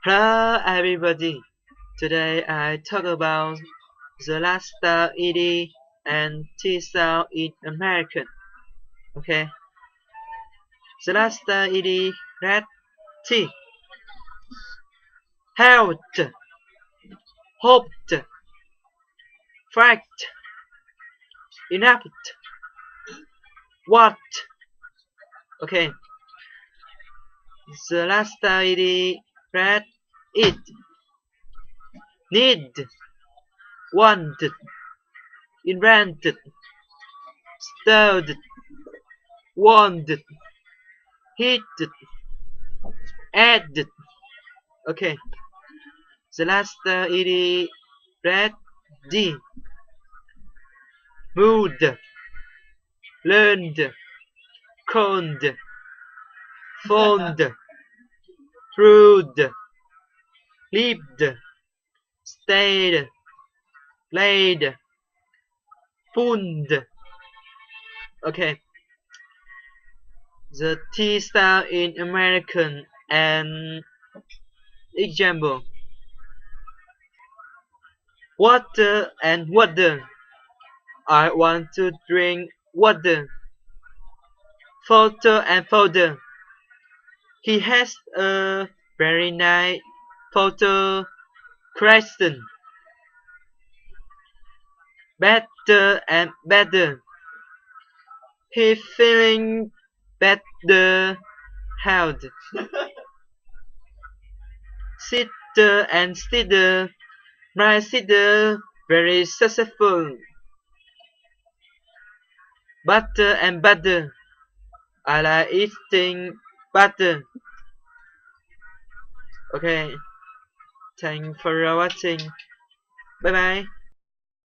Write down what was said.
Hello everybody, today I talk about the last style ED and T style in American. Okay, the last style ED red T helped, hoped, fact, inapt, what. Okay, the last style ED red it, need, wanted, invented, started, wanted, heated, added. Okay, the last ed red D mood, learned, coned, phoned, proved, lived, stayed, laid, found. Okay, the T style in American and example. Water and water. I want to drink water. Photo and folder. He has a very nice photo question. Better and better. He feeling better health. Sister and sister. My sister very successful. Butter and butter. I like eating butter. Okay. Thanks for watching. Bye bye.